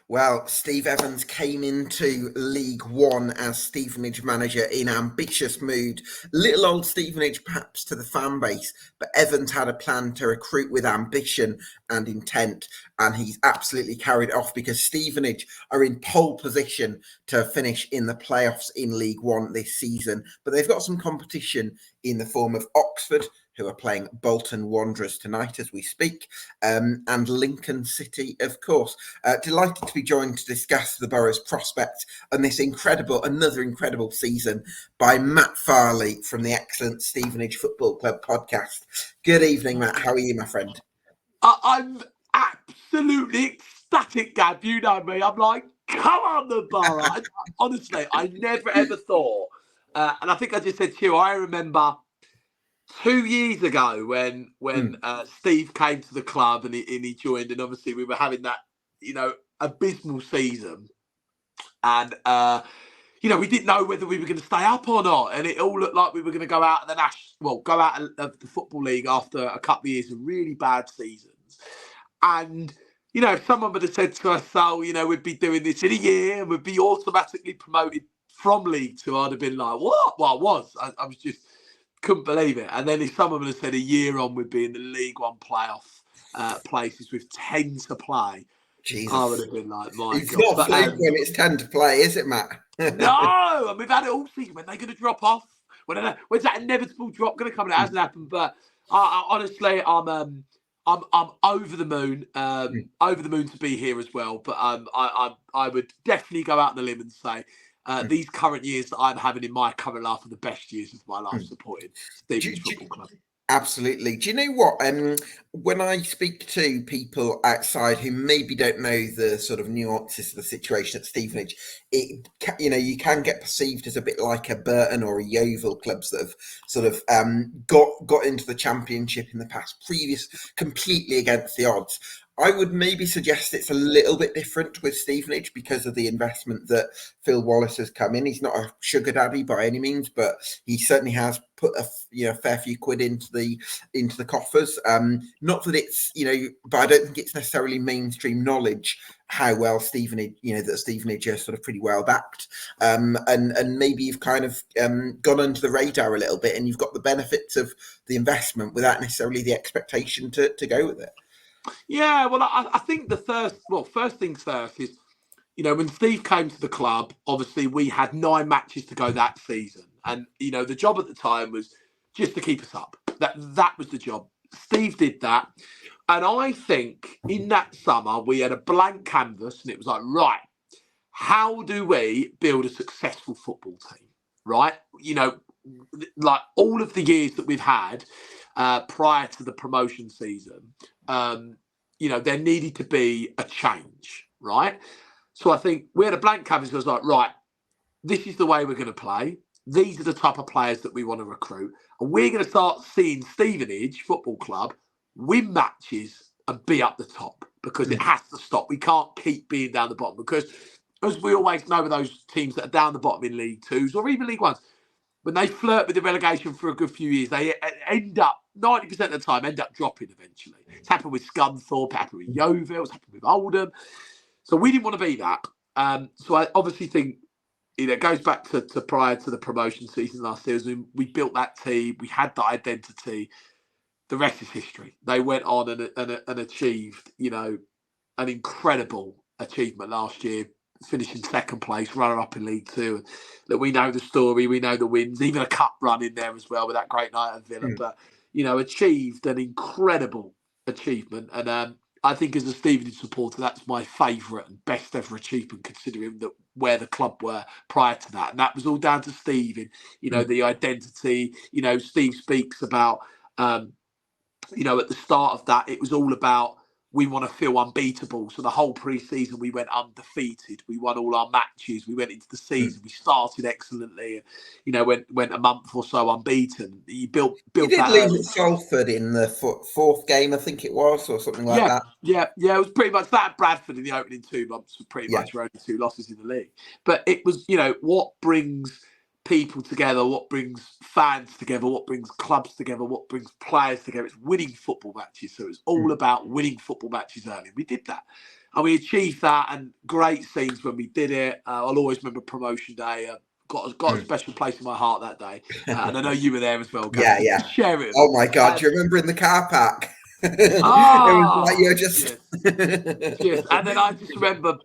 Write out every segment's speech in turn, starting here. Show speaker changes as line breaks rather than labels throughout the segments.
Well, Steve Evans came into League One as Stevenage manager in ambitious mood. Little old Stevenage perhaps to the fan base, but Evans had a plan to recruit with ambition and intent, and he's absolutely carried it off because Stevenage are in pole position to finish in the playoffs in League One this season. But they've got some competition in the form of Oxford, who are playing Bolton Wanderers tonight as we speak, and Lincoln City, of course. Delighted to be joined to discuss the Boro's prospects and this another incredible season by Matt Farley from the excellent Stevenage Football Club Podcast. Good evening, Matt. How are you, my friend?
I'm absolutely ecstatic, Gab. You know me. I'm like, come on, the Boro. Honestly, I never ever thought, and I think I just said to you, I remember 2 years ago when Steve came to the club and he joined, and obviously we were having that, abysmal season, and we didn't know whether we were going to stay up or not, and it all looked like we were going to go out of the Football League after a couple of years of really bad seasons. And if someone would have said to us, we'd be doing this in a year and we'd be automatically promoted from League Two, I'd have been like, what? Well, I was just couldn't believe it. And then if someone would have said a year on we'd be in the League One playoff places with 10 to play,
Jesus.
I would have been like, my
it's
God.
It's not fluke when it's 10 to play, is it, Matt?
No, and we've had it all season. When they're going to drop off? When's that inevitable drop going to come? It hasn't happened. But honestly, I'm over the moon. Over the moon to be here as well. But I would definitely go out on the limb and say these current years that I'm having in my current life are the best years of my life supporting Stevenage Football Club.
Absolutely. Do you know what? When I speak to people outside who maybe don't know the sort of nuances of the situation at Stevenage, you can get perceived as a bit like a Burton or a Yeovil clubs that have sort of got into the Championship in the past, completely against the odds. I would maybe suggest it's a little bit different with Stevenage because of the investment that Phil Wallace has come in. He's not a sugar daddy by any means, but he certainly has put a fair few quid into the coffers. Not that it's but I don't think it's necessarily mainstream knowledge how well Stevenage are sort of pretty well backed, and maybe you've kind of gone under the radar a little bit, and you've got the benefits of the investment without necessarily the expectation to go with it.
Yeah, well, I think first things first is, when Steve came to the club, obviously we had 9 matches to go that season. And, the job at the time was just to keep us up. That was the job. Steve did that. And I think in that summer, we had a blank canvas and it was like, right, how do we build a successful football team, right? Like all of the years that we've had prior to the promotion season, there needed to be a change, right? So I think we had a blank canvas. It was like, right, this is the way we're going to play. These are the type of players that we want to recruit. And we're going to start seeing Stevenage Football Club win matches and be up the top because it has to stop. We can't keep being down the bottom because, as we always know with those teams that are down the bottom in League Twos or even League Ones, when they flirt with the relegation for a good few years, they end up, 90% of the time, dropping eventually. It's happened with Scunthorpe, it's happened with Yeovil, it's happened with Oldham. So we didn't want to be that. So I obviously think it goes back to prior to the promotion season last season. We built that team. We had that identity. The rest is history. They went on and achieved, an incredible achievement last year, finishing second place, runner-up in League Two. That we know the story, we know the wins, even a cup run in there as well with that great night at Villa. But, achieved an incredible achievement. And I think as a Stevenage supporter, that's my favourite and best ever achievement considering where the club were prior to that. And that was all down to Steve in, the identity. Steve speaks about, at the start of that, it was all about we want to feel unbeatable. So the whole pre-season, we went undefeated. We won all our matches. We went into the season. We started excellently. Went a month or so unbeaten. You built
you did
that
lose
early.
at Salford in the fourth game, I think it was, or something like that.
Yeah. It was pretty much that. Bradford in the opening 2 months was pretty much our only 2 losses in the league. But it was, what brings people together, what brings fans together, what brings clubs together, what brings players together. It's winning football matches. So it's all about winning football matches early. We did that. And we achieved that, and great scenes when we did it. I'll always remember promotion day. Got a special place in my heart that day. And I know you were there as well, Gary.
Yeah.
Share it.
Oh my God, do you remember in the car park? It was like you're just...
Yes. And then I just remember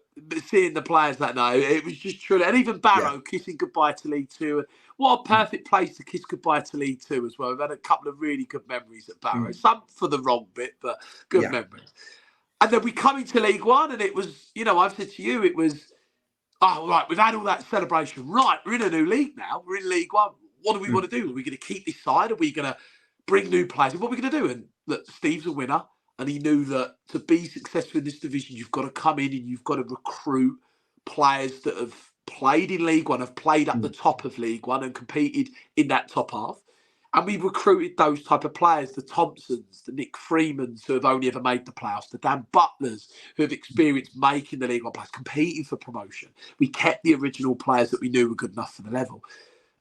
seeing the players that night. It was just true. And even Boro kissing goodbye to League Two. And what a perfect place to kiss goodbye to League Two as well. We've had a couple of really good memories at Boro. Some for the wrong bit, but good memories. And then we come into League One, and it was, I've said to you, it was, oh, right, we've had all that celebration. Right, we're in a new league now. We're in League One. What do we want to do? Are we going to keep this side? Are we going to bring new players? What are we going to do? And look, Steve's a winner, and he knew that to be successful in this division, you've got to come in and you've got to recruit players that have played in League One, have played at the top of League One and competed in that top half. And we recruited those type of players, the Thompsons, the Nick Freemans, who have only ever made the playoffs, the Dan Butlers, who have experienced making the League One players, competing for promotion. We kept the original players that we knew were good enough for the level.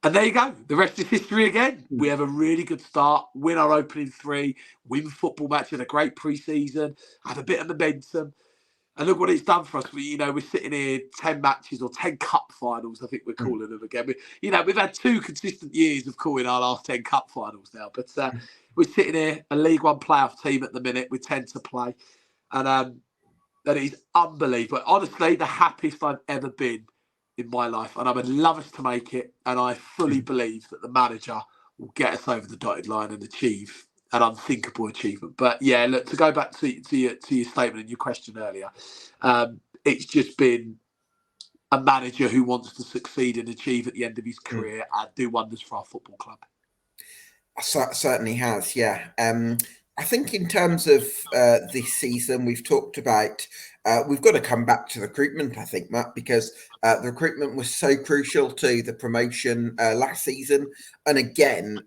And there you go. The rest is history again. We have a really good start, win our opening 3, win football matches, a great pre-season, have a bit of momentum. And look what it's done for us. We're sitting here 10 matches or 10 cup finals, I think we're calling them again. We've had 2 consistent years of calling our last 10 cup finals now. But we're sitting here, a League One playoff team at the minute with 10 to play. And that is unbelievable. Honestly, the happiest I've ever been in my life. And I would love us to make it. And I fully believe that the manager will get us over the dotted line and achieve an unthinkable achievement. But yeah, look, to go back to your statement and your question earlier, it's just been a manager who wants to succeed and achieve at the end of his career and do wonders for our football club.
Certainly has, yeah. I think in terms of this season, we've talked about, we've got to come back to the recruitment, I think, Matt, because the recruitment was so crucial to the promotion last season. And again,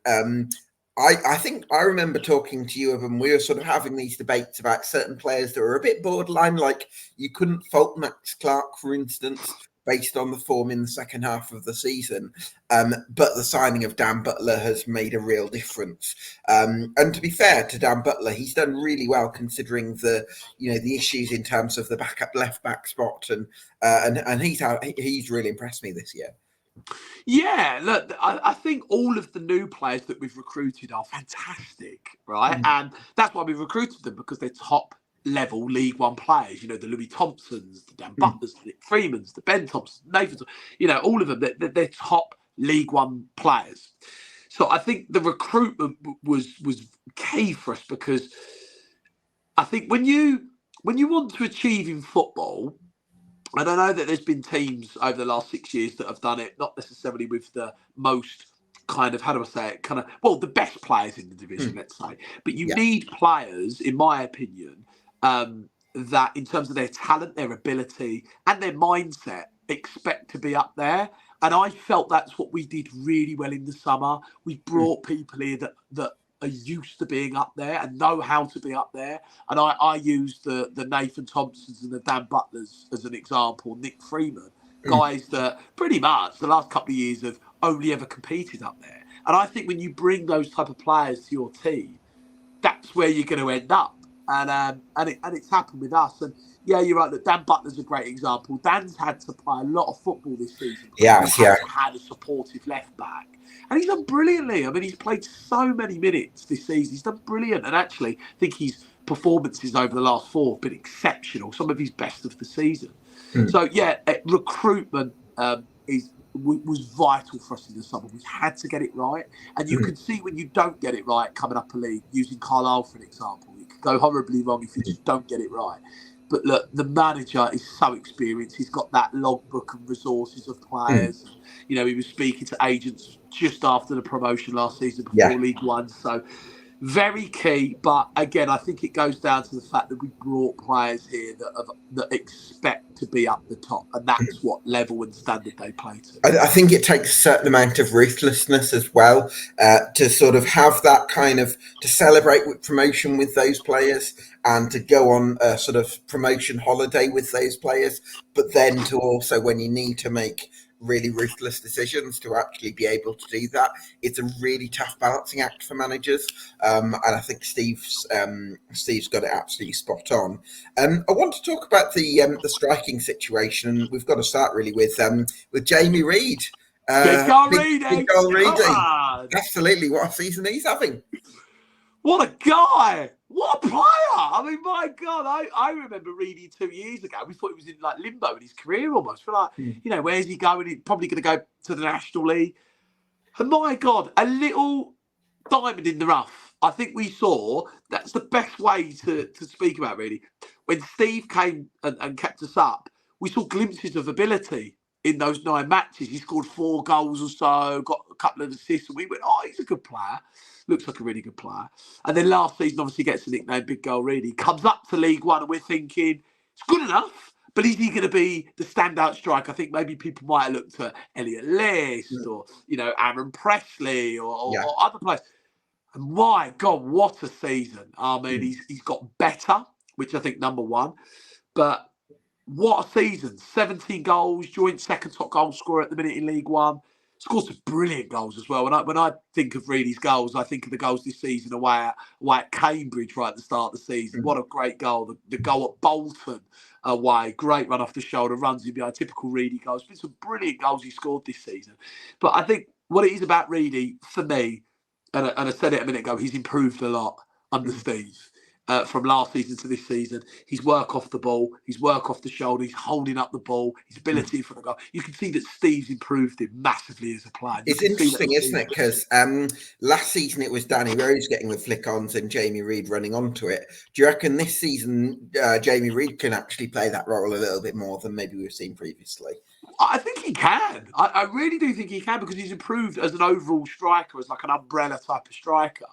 I think I remember talking to you, and we were sort of having these debates about certain players that were a bit borderline, like you couldn't fault Max Clark, for instance, based on the form in the second half of the season. But the signing of Dan Butler has made a real difference. And to be fair to Dan Butler, he's done really well considering the issues in terms of the backup left back spot, and he's really impressed me this year.
Yeah, look, I think all of the new players that we've recruited are fantastic, right? And that's why we've recruited them, because they're top level League One players. The Louis Thompsons, the Dan Butlers, the Nick Freemans, the Ben Thompson, Nathan, all of them, they're top League One players. So I think the recruitment was key for us, because I think when you want to achieve in football, and I know that there's been teams over the last 6 years that have done it, not necessarily with the most kind of, the best players in the division, let's say. But you need players, in my opinion, that in terms of their talent, their ability and their mindset, expect to be up there. And I felt that's what we did really well in the summer. We brought people here that are used to being up there and know how to be up there. And I used the Nathan Thompsons and the Dan Butlers as an example, Nick Freeman, guys that pretty much the last couple of years have only ever competed up there. And I think when you bring those type of players to your team, that's where you're going to end up. And it's happened with us. And yeah, you're right. Look, Dan Butler's a great example. Dan's had to play a lot of football this season. He had a supportive left back. And he's done brilliantly. I mean, he's played so many minutes this season. He's done brilliant. And actually, I think his performances over the last 4 have been exceptional. Some of his best of the season. So, yeah, recruitment was vital for us in the summer. We had to get it right. And you can see when you don't get it right coming up a league, using Carlisle for an example. It could go horribly wrong if you just don't get it right. But look, the manager is so experienced. He's got that logbook and resources of players. He was speaking to agents just after the promotion last season before League One. So very key. But again, I think it goes down to the fact that we brought players here that expect to be up the top. And that's what level and standard they play to.
I think it takes a certain amount of ruthlessness as well to sort of have that kind of, to celebrate with promotion with those players and to go on a sort of promotion holiday with those players. But then to also, when you need to make really ruthless decisions to actually be able to do that. It's a really tough balancing act for managers, and I think Steve's got it absolutely spot on. I want to talk about the striking situation. We've got to start really with Jamie Reid.
Big goal Reedy.
Big goal Reedy.
Come on.
Absolutely, what a season he's having.
What a guy! What a player! I mean, my God, I remember Reedy 2 years ago. We thought he was in like limbo in his career almost. We're like, where's he going? He's probably going to go to the National League. And my God, a little diamond in the rough. I think we saw, that's the best way to speak about, really. When Steve came and kept us up, we saw glimpses of ability in those 9 matches. He scored 4 goals or so, got a couple of assists, and we went, oh, he's a good player. Looks like a really good player. And then last season, obviously, gets the nickname Big Goal Reedy. Comes up to League One, and we're thinking, it's good enough, but is he going to be the standout striker? I think maybe people might have looked at Elliot List or, Aaron Presley or other players. And my God, what a season. I mean, he's got better, which I think number one. But what a season. 17 goals, joint second top goal scorer at the minute in League One. Scores some brilliant goals as well. When I think of Reedy's goals, I think of the goals this season away at Cambridge right at the start of the season. What a great goal. The goal at Bolton away. Great run off the shoulder, runs in behind. Typical Reedy goals. Been some brilliant goals he scored this season. But I think what it is about Reedy, for me, and I said it a minute ago, he's improved a lot under Steve. From last season to this season, his work off the ball, his work off the shoulder, he's holding up the ball, his ability for the goal. You can see that Steve's improved him massively as a player.
It's interesting, isn't it? Because last season it was Danny Rose getting the flick-ons and Jamie Reid running onto it. Do you reckon this season Jamie Reid can actually play that role a little bit more than maybe we've seen previously?
I think he can. I really do think he can, because he's improved as an overall striker, as like an umbrella type of striker.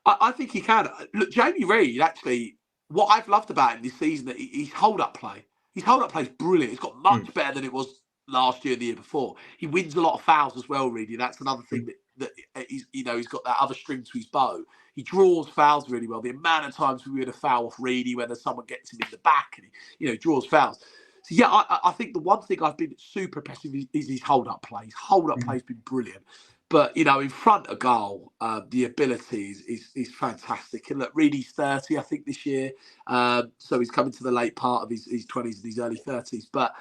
I think he can. Look, Jamie Reid, actually, what I've loved about him this season, that his hold-up play. His hold-up play is brilliant. It's got much better than it was last year and the year before. He wins a lot of fouls as well, Reedy. That's another thing that he's got that other string to his bow. He draws fouls really well. The amount of times we would have foul off Reedy, whether someone gets him in the back and he draws fouls. So, yeah, I think the one thing I've been super impressive is his hold-up play. His hold-up play has been brilliant. But, in front of goal, the ability is fantastic. And look, Reedy's 30, I think, this year. So he's coming to the late part of his 20s and his early 30s. But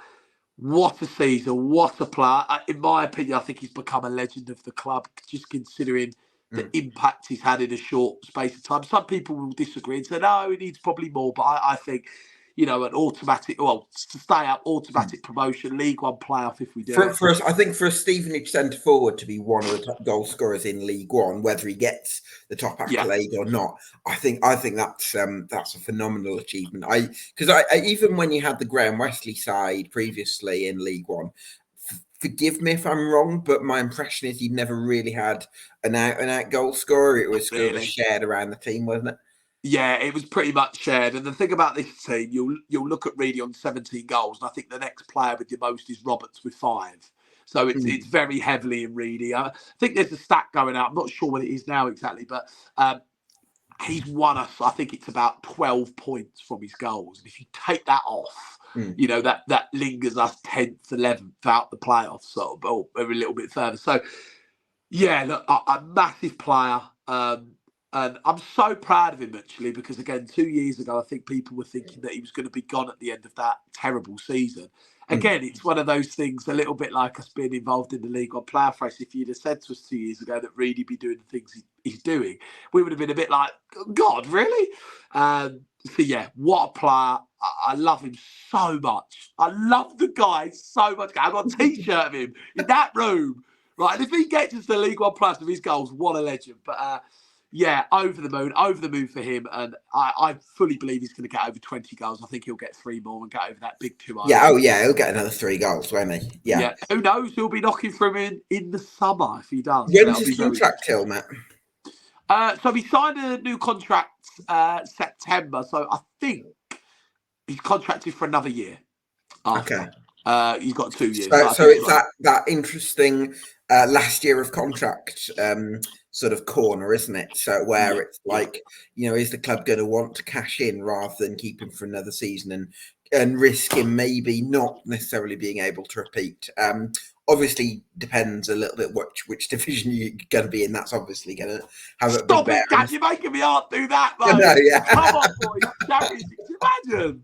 what a season, what a player. In my opinion, I think he's become a legend of the club, just considering the impact he's had in a short space of time. Some people will disagree and say, no, he needs probably more. But I think... an automatic, to stay up, automatic promotion, League One playoff if we do it.
For us, I think for a Stevenage centre forward to be one of the top goal scorers in League One, whether he gets the top accolade or not, I think that's a phenomenal achievement. Because even when you had the Graham Wesley side previously in League One, forgive me if I'm wrong, but my impression is he never really had an out goal scorer. It was sort of shared around the team, wasn't it?
Yeah, it was pretty much shared. And the thing about this team, you'll look at Reedy on 17 goals, and I think the next player with the most is Roberts with 5. So it's very heavily in Reedy. I think there's a stat going out. I'm not sure what it is now exactly, but he's won us, I think it's about 12 points from his goals. And if you take that off, that lingers us 10th, 11th out the playoffs, so a little bit further. So, yeah, look, a massive player. And I'm so proud of him, actually, because, again, 2 years ago, I think people were thinking that he was going to be gone at the end of that terrible season. Again, it's one of those things, a little bit like us being involved in the League One playoff race. If you'd have said to us 2 years ago that Reedy be doing the things he's doing, we would have been a bit like, God, really? So, yeah, what a player. I love him so much. I love the guy so much. I've got a T-shirt of him in that room. Right, and if he gets us the League One playoffs with his goals, what a legend. But, yeah, over the moon for him. And I fully believe he's going to get over 20 goals. I think he'll get 3 more and get over that big 2-0.
Yeah, he'll get another 3 goals, won't he? Yeah.
Who knows? He'll be knocking for him in the summer if he does.
When's his contract till, Matt?
So he signed a new contract September. So I think he's contracted for another year. After. Okay. He's got 2 years.
So it's that interesting last year of contract sort of corner, isn't it? So where it's like, is the club going to want to cash in rather than keep him for another season and and risk him maybe not necessarily being able to repeat. Obviously, depends a little bit which division you're going to be in. That's obviously going to have a big
Stop it,
bearing.
Dad! You're making me heart do that,
I
mate.
know, yeah.
Come on, boys. Championship. Imagine.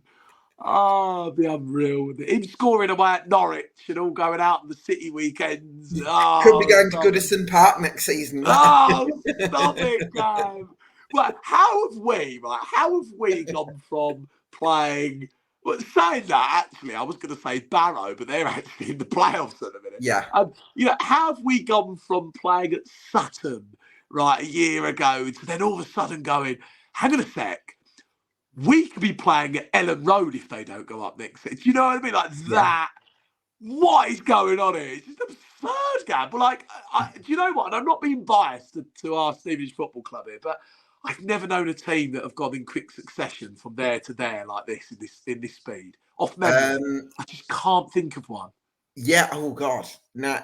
Oh, it'd be unreal. Him scoring away at Norwich and all going out on the city weekends. Oh,
Could be going to Goodison Park next season.
Oh, stop it, Gav. Well, how have we gone from playing... Well, saying that, actually, I was going to say Barrow, but they're actually in the playoffs at the minute.
Yeah.
How have we gone from playing at Sutton, right, a year ago, to then all of a sudden going, hang on a sec, we could be playing at Ellen Road if they don't go up next season. Do you know what I mean? Like that. What is going on here? It's just absurd, Gab. But do you know what? And I'm not being biased to our Stevenage Football Club here, but I've never known a team that have gone in quick succession from there to there like this in this speed. Off memory, I just can't think of one.
Yeah. Oh God. No.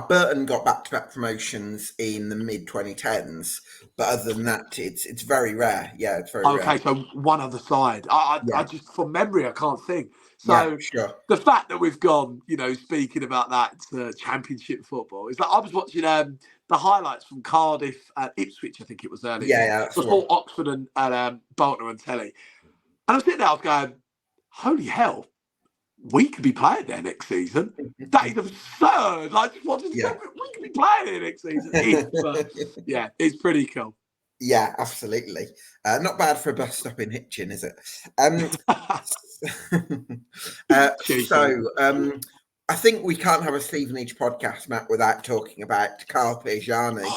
Burton got back-to-back promotions in the mid 2010s, but other than that, it's very rare. Yeah, it's very rare.
Okay, so one other side. I just from memory, I can't think. So
sure.
The fact that we've gone, speaking about that Championship football, is like I was watching the highlights from Cardiff and Ipswich, I think it was earlier.
Yeah.
Before Oxford and Bolton on telly. And I was sitting there, I was going, holy hell, we could be playing there next season. That is absurd. We could be playing there next season. It's pretty cool.
Yeah, absolutely. Not bad for a bus stop in Hitchin, is it? I think we can't have a Stevenage podcast, Matt, without talking about Carl Pigiani.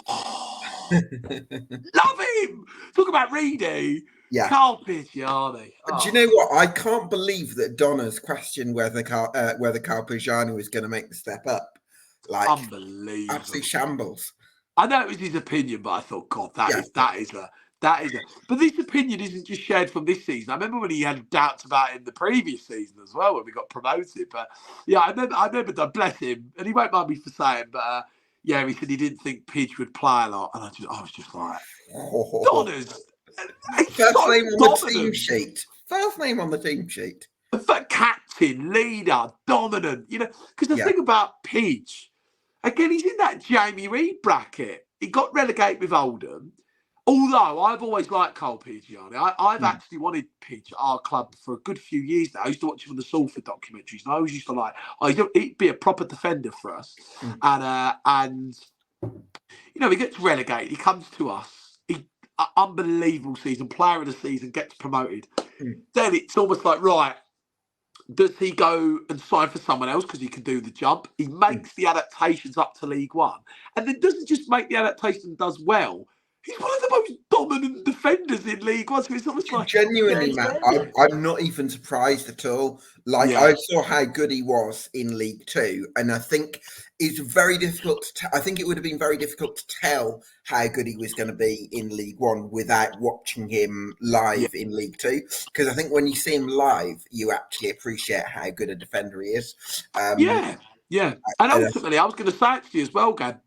Love him! Talk about Reedy.
Yeah.
Carl Pigiani.
Do you know what? I can't believe that Donna's questioned whether Carl Pigiani was going to make the step up.
Unbelievable.
Absolute shambles.
I know it was his opinion, but I thought, God, that is a. But this opinion isn't just shared from this season. I remember when he had doubts about it in the previous season as well, when we got promoted. But yeah, I remember that. Bless him, and he won't mind me for saying, but he said he didn't think Pidge would play a lot, and I was just like, Donna's
first name on the team sheet. First name on the team sheet.
But captain, leader, dominant. Because the thing about Pidge, again, he's in that Jamie Reid bracket. He got relegated with Oldham. Although I've always liked Carl Pigiani. I've actually wanted Pidge at our club for a good few years now. I used to watch him on the Salford documentaries, and I always used to he'd be a proper defender for us. And he gets relegated. He comes to us. Unbelievable season, player of the season, gets promoted. Then it's almost like, right, does he go and sign for someone else because he can do the jump? He makes the adaptations up to League One, and then doesn't just make the adaptation and does well. He's one of the most dominant defenders in League One. So it's almost like
genuinely, Matt, I'm not even surprised at all. I saw how good he was in League Two, and I think it's very difficult. I think it would have been very difficult to tell how good he was going to be in League One without watching him live in League Two. Because I think when you see him live, you actually appreciate how good a defender he is.
And ultimately, I was going to say it to you as well, Gad.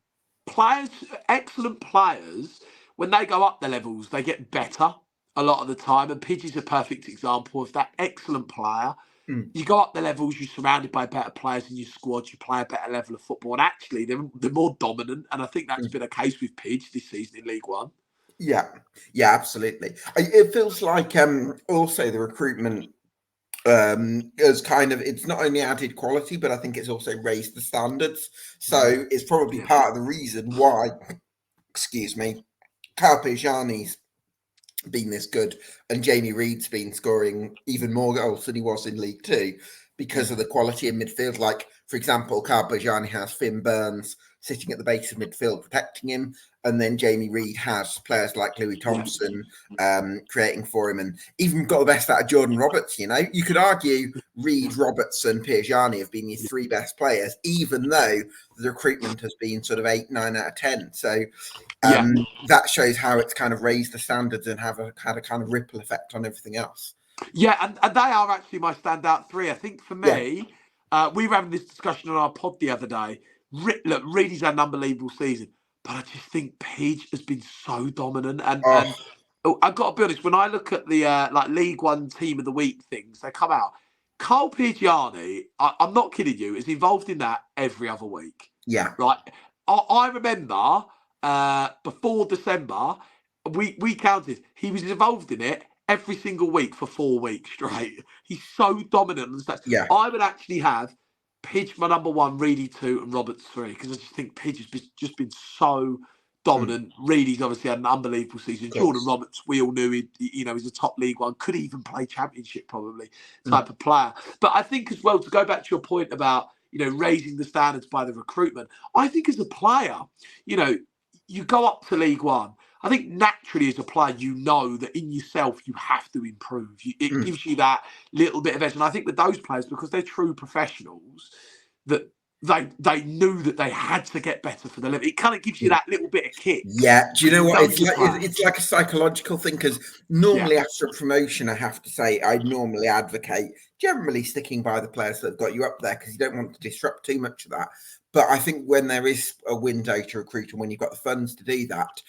Excellent players. When they go up the levels, they get better a lot of the time. And Pidge is a perfect example of that. Excellent player. You go up the levels, you're surrounded by better players in your squad, you play a better level of football. And actually, they're more dominant. And I think that's been a case with Pidge this season in League One.
Yeah, absolutely. It feels like also the recruitment has it's not only added quality, but I think it's also raised the standards. So it's probably part of the reason why, Carl Pigiani's been this good and Jamie Reid's been scoring even more goals than he was in League Two because of the quality in midfield. Like, for example, Carl Pigiani has Finn Burns sitting at the base of midfield protecting him, and then Jamie Reid has players like Louis Thompson creating for him, and even got the best out of Jordan Roberts. You could argue Reid, Roberts and Pigiani have been your three best players, even though the recruitment has been sort of 8, 9 out of 10. So that shows how it's kind of raised the standards and had a kind of ripple effect on everything else.
Yeah, and they are actually my standout three. I think for me, we were having this discussion on our pod the other day. Look, Reedy's had an unbelievable season, but I just think Pidge has been so dominant. And I've got to be honest, when I look at the like League One Team of the Week things, they come out. Carl Pigiani, I'm not kidding you, is involved in that every other week.
Yeah.
Right. I remember before December, we counted, he was involved in it every single week for 4 weeks straight. He's so dominant on the stats.
Yeah.
I would actually have Pidge my number 1, Reedy 2, and Roberts 3, because I just think Pidge has just been so dominant. Reedy's obviously had an unbelievable season. Jordan Roberts, we all knew he's a top League One, could even play Championship probably type of player. But I think as well, to go back to your point about raising the standards by the recruitment, I think as a player, you go up to League One. I think naturally as a player, that in yourself you have to improve. It gives you that little bit of edge. And I think with those players, because they're true professionals, that they knew that they had to get better for the level. It kind of gives you that little bit of kick.
Yeah. Do you know what? It's like a psychological thing, because normally after a promotion, I have to say, I normally advocate generally sticking by the players that have got you up there, because you don't want to disrupt too much of that. But I think when there is a window to recruit and when you've got the funds to do that,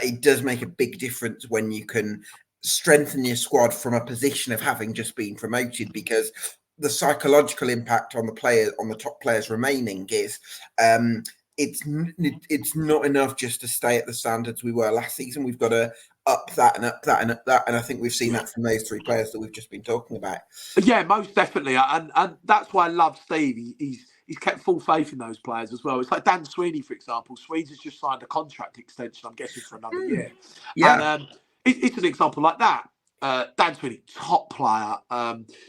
it does make a big difference when you can strengthen your squad from a position of having just been promoted, because the psychological impact on the players, on the top players remaining, is it's not enough just to stay at the standards we were last season. We've got to up that and up that and up that, and I think we've seen that from those 3 players that we've just been talking about.
Yeah, most definitely, and that's why I love Steve. He's kept full faith in those players as well. It's like Dan Sweeney, for example. Sweeney's has just signed a contract extension, I'm guessing, for another year.
Yeah,
and it's an example like that. Dan Sweeney, top player.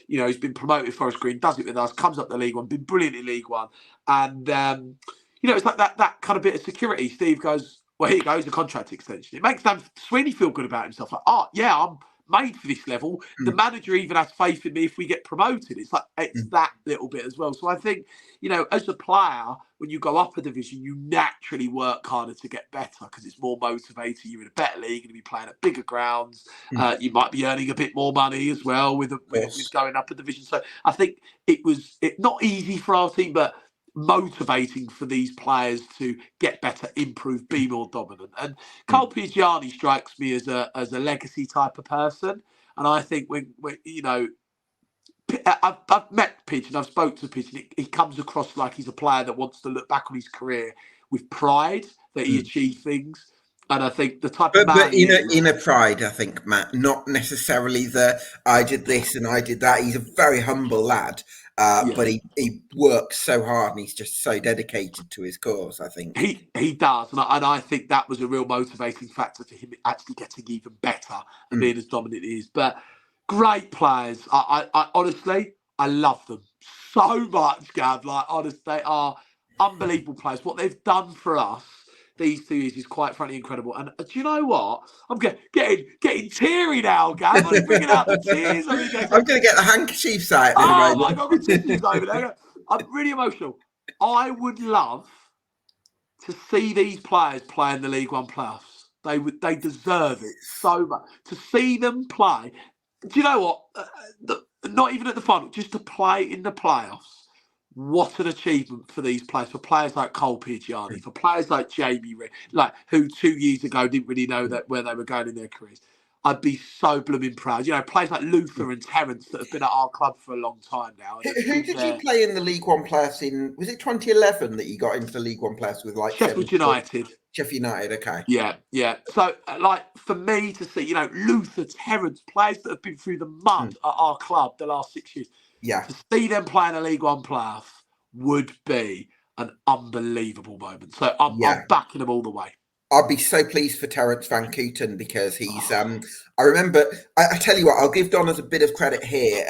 He's been promoted Forest Green, does it with us, comes up the League One, been brilliant in League One. And, it's like that kind of bit of security. Steve goes, well, here goes the contract extension. It makes Dan Sweeney feel good about himself. Like, I'm made for this level. The manager even has faith in me if we get promoted. It's like, it's that little bit as well. So I think, as a player, when you go up a division, you naturally work harder to get better, because it's more motivating. You're in a better league, going to be playing at bigger grounds. You might be earning a bit more money as well with going up a division. So I think it's not easy for our team, but motivating for these players to get better, improve, be more dominant. And Carl Pigiani strikes me as a legacy type of person. And I think when I've met Pidge and I've spoke to Pidge, and he comes across like he's a player that wants to look back on his career with pride that he achieved things. And I think the type of man,
but inner pride, I think, Matt, not necessarily the I did this and I did that. He's a very humble lad. But he works so hard and he's just so dedicated to his cause, I think.
He does. And I think that was a real motivating factor for him actually getting even better and being as dominant as he is. But great players. I honestly, I love them so much, Gav. Like, honestly, they are unbelievable players. What they've done for us these 2 years is quite frankly incredible. And do you know what? I'm getting teary now, Gav. I'm bringing out the tears. I'm
going to get the handkerchiefs out.
Oh my God, my tissues over there. I'm really emotional. I would love to see these players play in the League One playoffs. They deserve it so much. To see them play. Do you know what? Not even at the final, just to play in the playoffs. What an achievement for these players, for players like Cole Pigiani, for players like Jamie Reid, who 2 years ago didn't really know where they were going in their careers. I'd be so blooming proud. Players like Luther and Terence that have been at our club for a long time now.
Who did you play in the League One playoffs in? Was it 2011 that you got into the League One playoffs with
Sheffield United?
Sheffield United, okay.
Yeah. So, for me to see, Luther, Terence, players that have been through the mud at our club the last 6 years.
Yeah.
To see them playing a League One playoff would be an unbelievable moment. So I'm backing them all the way.
I'd be so pleased for Terence Van Kooten, because he's I remember, I tell you what, I'll give Donners a bit of credit here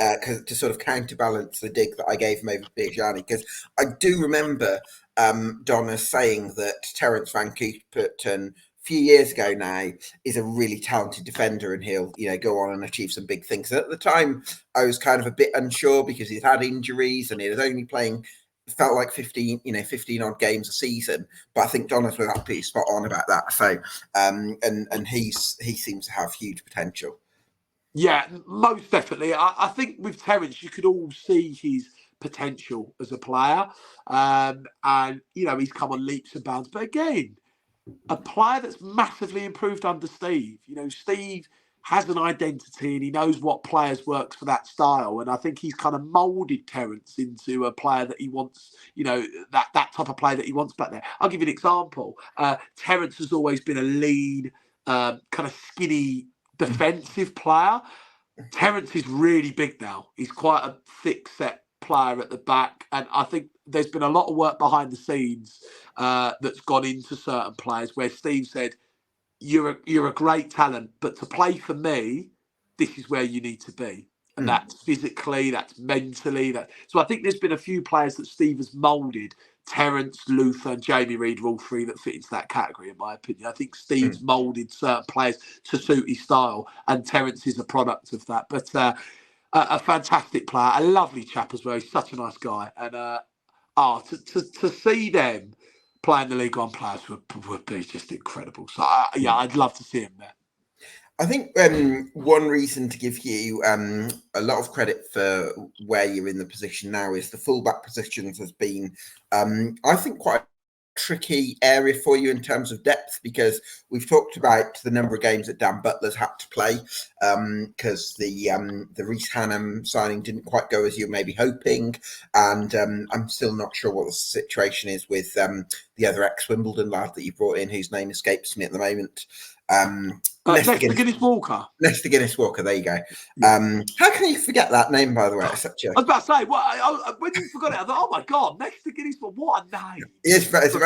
to sort of counterbalance the dig that I gave him over Pigiani, because I do remember Donners saying that Terence Van Kooten few years ago now is a really talented defender, and he'll go on and achieve some big things. And at the time I was kind of a bit unsure, because he'd had injuries and he was only playing, felt like 15 odd games a season. But I think Donners was absolutely spot on about that. So and he seems to have huge potential.
Yeah, most definitely. I think with Terence you could all see his potential as a player, and he's come on leaps and bounds. But again, a player that's massively improved under Steve. You know, Steve has an identity and he knows what players works for that style. And I think he's kind of moulded Terence into a player that he wants, you know, that type of player that he wants back there. I'll give you an example. Terence has always been a lean, kind of skinny defensive player. Terence is really big now. He's quite a thick-set player at the back. And I think there's been a lot of work behind the scenes that's gone into certain players where Steve said, you're a great talent, but to play for me, this is where you need to be. And that's physically, that's mentally. So I think there's been a few players that Steve has moulded. Terence, Luther, and Jamie Reid are all three that fit into that category, in my opinion. I think Steve's moulded certain players to suit his style, and Terence is a product of that. But a fantastic player, a lovely chap as well. He's such a nice guy. And to see them playing the League One players would be just incredible. So, I'd love to see him there.
I think one reason to give you a lot of credit for where you're in the position now is the fullback positions has been, I think, quite a tricky area for you in terms of depth, because we've talked about the number of games that Dan Butler's had to play because the Reece Hannam signing didn't quite go as you were maybe hoping, and I'm still not sure what the situation is with the other ex-Wimbledon lad that you brought in, whose name escapes me at the moment.
Nesta Guinness-Walker.
Nesta Guinness-Walker, there you go. How can you forget that name, by the way? It's such a...
I was about to say, when you forgot it, I thought, oh my God, Nesta Guinness-Walker, what a name.
It's a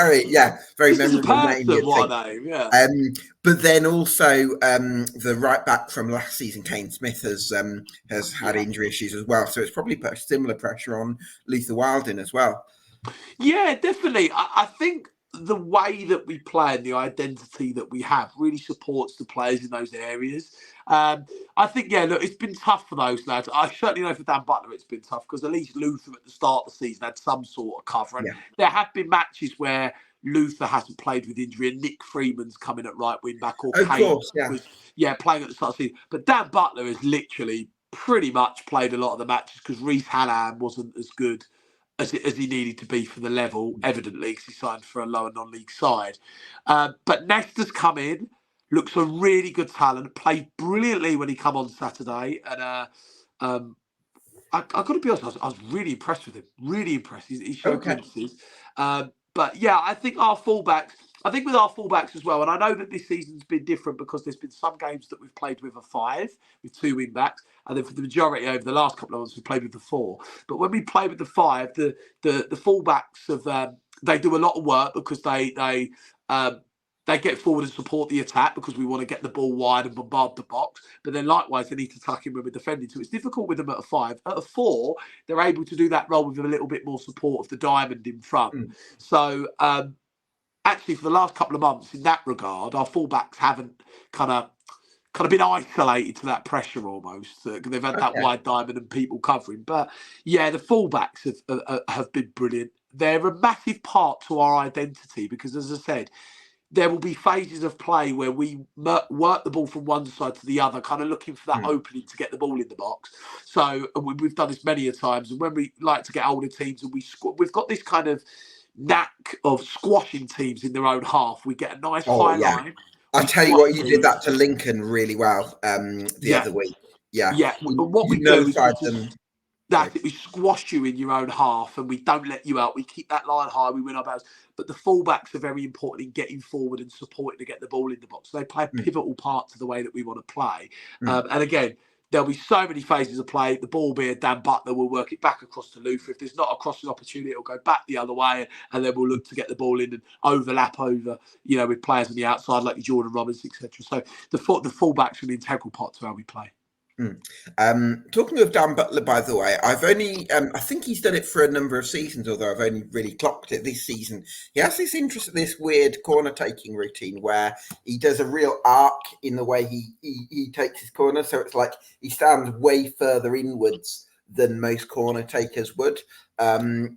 very memorable name.
What a name, yeah.
But then also the right back from last season, Kane Smith, has had injury issues as well. So it's probably put a similar pressure on Luther Wilding as well.
Yeah, definitely. I think the way that we play and the identity that we have really supports the players in those areas. I think, look, it's been tough for those lads. I certainly know for Dan Butler it's been tough because at least Luther at the start of the season had some sort of cover. And there have been matches where Luther hasn't played with injury and Nick Freeman's coming at right wing back, or Kane was playing at the start of the season. But Dan Butler has literally pretty much played a lot of the matches because Reece Hannam wasn't as good as he needed to be for the level, evidently, because he signed for a lower non-league side. But Nesta's come in, looks a really good talent, played brilliantly when he come on Saturday. And I've got to be honest, I was really impressed with him. Really impressed. He showed glimpses. But I think with our fullbacks as well, and I know that this season's been different because there's been some games that we've played with a 5, with 2 wing backs, and then for the majority over the last couple of months we've played with the 4. But when we play with the 5, the fullbacks have they do a lot of work because they get forward and support the attack because we want to get the ball wide and bombard the box. But then likewise, they need to tuck in when we're defending. So it's difficult with them at a 5. At a 4, they're able to do that role with a little bit more support of the diamond in front. So actually, for the last couple of months, in that regard, our fullbacks haven't kind of been isolated to that pressure almost. They've had that wide diamond and people covering. But the fullbacks have been brilliant. They're a massive part to our identity because, as I said, there will be phases of play where we work the ball from one side to the other, kind of looking for that opening to get the ball in the box. So we've done this many a times. And when we like to get older teams and we've got this kind of knack of squashing teams in their own half. We get a nice high line.
I tell you what, you did that to Lincoln really well the other week.
But what we do is we squash you in your own half and we don't let you out. We keep that line high. We win our battles. But the fullbacks are very important in getting forward and supporting to get the ball in the box. So they play a pivotal part to the way that we want to play. And again, there'll be so many phases of play. The ball being Dan Butler will work it back across to Luther. If there's not a crossing opportunity, it'll go back the other way, and then we'll look to get the ball in and overlap over, with players on the outside like Jordan Roberts, etc. So the fullbacks are an integral part to how we play.
Talking of Dan Butler, by the way, I've only I think he's done it for a number of seasons, although I've only really clocked it this season. He has this weird corner taking routine where he does a real arc in the way he takes his corner, so it's like he stands way further inwards than most corner takers would,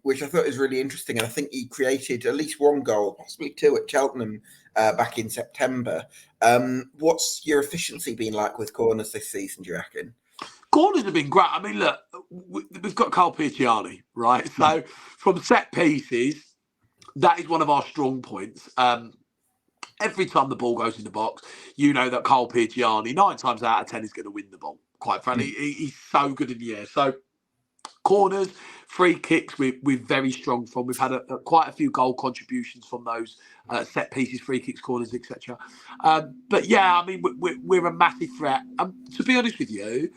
which I thought was really interesting. And I think he created at least 1 goal, possibly 2 at Cheltenham back in September. What's your efficiency been like with corners this season, do you reckon?
Corners have been great. I mean, look, we've got Carl Piacciani, right? So from set pieces, that is one of our strong points. every time the ball goes in the box, you know that Cole Pigiani, 9 times out of 10, is going to win the ball. Quite frankly, he's so good in the air. So corners, free kicks, we're very strong from. We've had quite a few goal contributions from those set pieces, free kicks, corners, etc. But yeah, I mean, we're a massive threat. To be honest with you,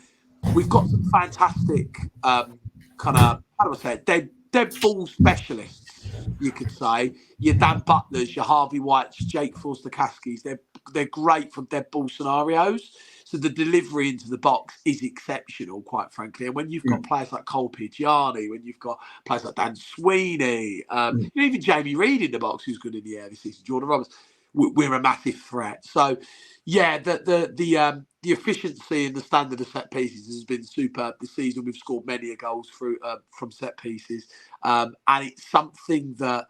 we've got some fantastic kind of, how do I say it, dead ball specialists, you could say. Your Dan Butlers, your Harvey Whites, Jake Forster-Kaskis, they're great from dead ball scenarios. So the delivery into the box is exceptional, quite frankly. And when you've got players like Cole Pigiani, when you've got players like Dan Sweeney, even Jamie Reid in the box, who's good in the air this season, Jordan Roberts, we're a massive threat. So, yeah, the efficiency and the standard of set pieces has been superb this season. We've scored many goals from set pieces, and it's something that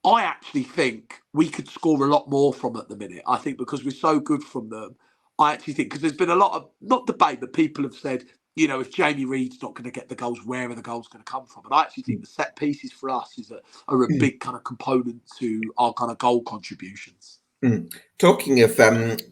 I actually think we could score a lot more from at the minute. I think because we're so good from them, I actually think, because there's been a lot of, not debate, but people have said, if Jamie Reid's not going to get the goals, where are the goals going to come from? And I actually think the set pieces for us are a big kind of component to our kind of goal contributions.
Talking of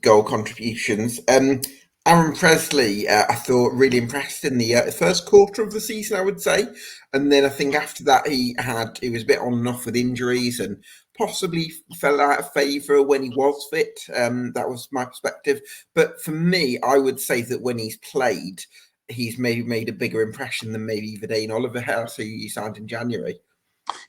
goal contributions, Aaron Presley, I thought really impressed in the first quarter of the season, I would say. And then I think after that, he was a bit on and off with injuries and possibly fell out of favour when he was fit. That was my perspective. But for me, I would say that when he's played, he's maybe made a bigger impression than maybe Verdane Oliver has, who you signed in January.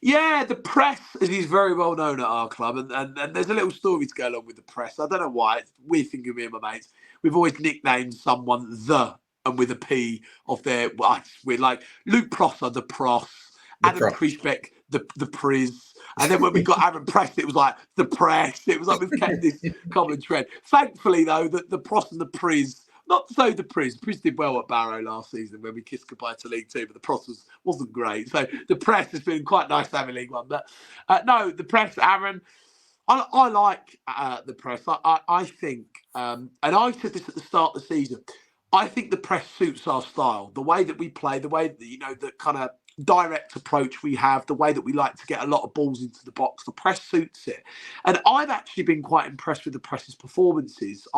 Yeah, the press is very well known at our club, and there's a little story to go along with the press. I don't know why. It's a weird thing of me and my mates. We've always nicknamed someone the, and with a P of their, we're like Luke Prosser, the Pros, Adam Priesbeck, the Priz. And then when we got Aaron Press, it was like the press. It was like we've kept this common trend. Thankfully, though, the Pros and the Priz, not so the Priz. Priz did well at Boro last season when we kissed goodbye to League Two, but the Pros wasn't great. So the press has been quite nice to have in League One. But no, the press, Aaron, I like the press. I think, and I said this at the start of the season, I think the press suits our style, the way that we play, the way that, the kind of direct approach we have, the way that we like to get a lot of balls into the box. The press suits it. And I've actually been quite impressed with the press's performances.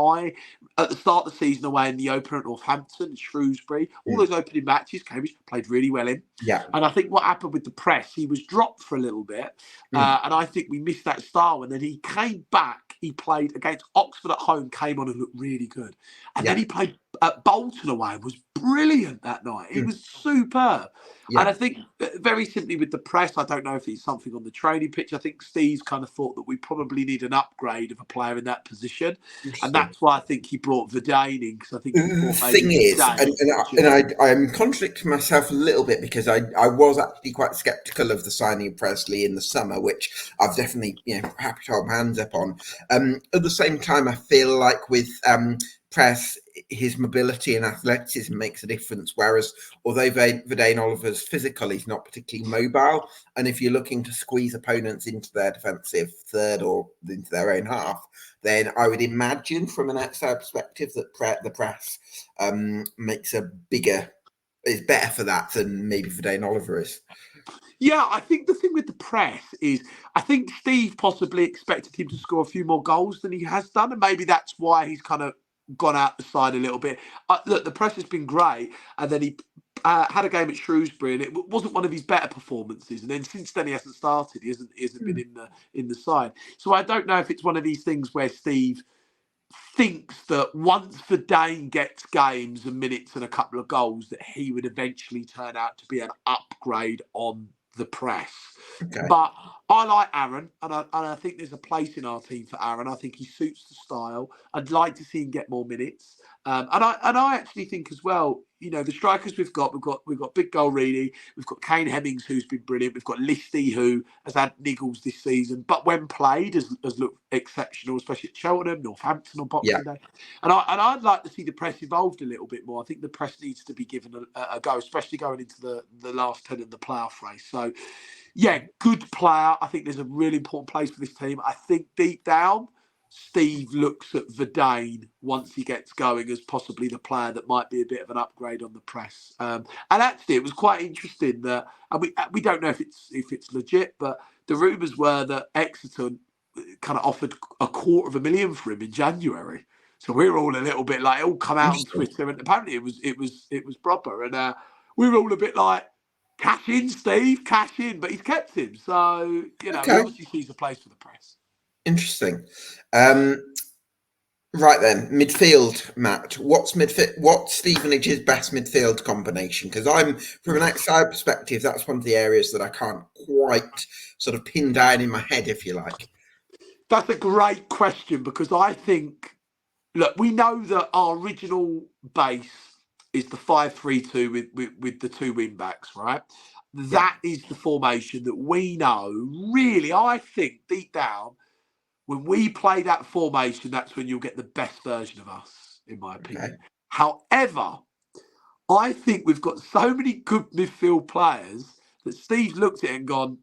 At the start of the season away in the opener at Northampton, Shrewsbury, all those opening matches, Cambridge played really well in.
Yeah.
And I think what happened with the press, he was dropped for a little bit. And I think we missed that style. And then he came back. He played against Oxford at home, came on and looked really good. And then he played at Bolton away and was brilliant that night. He was superb. Yeah. And I think very simply with the press, I don't know if it's something on the training pitch. I think Steve's kind of thought that we probably need an upgrade of a player in that position. And that's why I think he brought Verdane in, because I think
the thing is, I'm contradicting myself a little bit, because I was actually quite sceptical of the signing of Presley in the summer, which I've definitely happy to hold my hands up on. At the same time, I feel like with Press, his mobility and athleticism makes a difference. Whereas, although Verdane Oliver's physical, he's not particularly mobile. And if you're looking to squeeze opponents into their defensive third or into their own half, then I would imagine from an outside perspective that the press is better for that than maybe Verdane Oliver is.
Yeah, I think the thing with the press is, I think Steve possibly expected him to score a few more goals than he has done. And maybe that's why he's kind of gone out the side a little bit. Look, the press has been great, and then he had a game at Shrewsbury, and it wasn't one of his better performances. And then since then, he hasn't started. He hasn't been in the side. So I don't know if it's one of these things where Steve thinks that once Verdane gets games and minutes and a couple of goals, that he would eventually turn out to be an upgrade on the press. Okay. But I like Aaron, and I think there's a place in our team for Aaron. I think he suits the style. I'd like to see him get more minutes. And I actually think as well, the strikers we've got Big Goal Reedy, we've got Kane Hemmings, who's been brilliant, we've got Listy, who has had niggles this season, but when played has looked exceptional, especially at Cheltenham, Northampton on Boxing Day. And I'd like to see the press evolved a little bit more. I think the press needs to be given a go, especially going into the last 10 of the playoff race. So, yeah, good player. I think there's a really important place for this team. I think deep down, Steve looks at Verdane once he gets going as possibly the player that might be a bit of an upgrade on the press. And actually, it was quite interesting that, and we don't know if it's legit, but the rumours were that Exeter kind of offered $250,000 for him in January. So we were all a little bit like, it all come out on Twitter, and apparently it was proper. And we were all a bit like, cash in, Steve, cash in. But he's kept him. So, he obviously sees a place for the press.
Interesting. Right then, midfield, Matt. What's Stevenage's best midfield combination? Because I'm, from an outside perspective, that's one of the areas that I can't quite sort of pin down in my head, if you like.
That's a great question, because I think, look, we know that our original base is the 5-3-2 with the two wing backs, right? That is the formation that we know. Really, I think deep down, when we play that formation, that's when you'll get the best version of us, in my opinion. Okay. However, I think we've got so many good midfield players that Steve's looked at it and gone,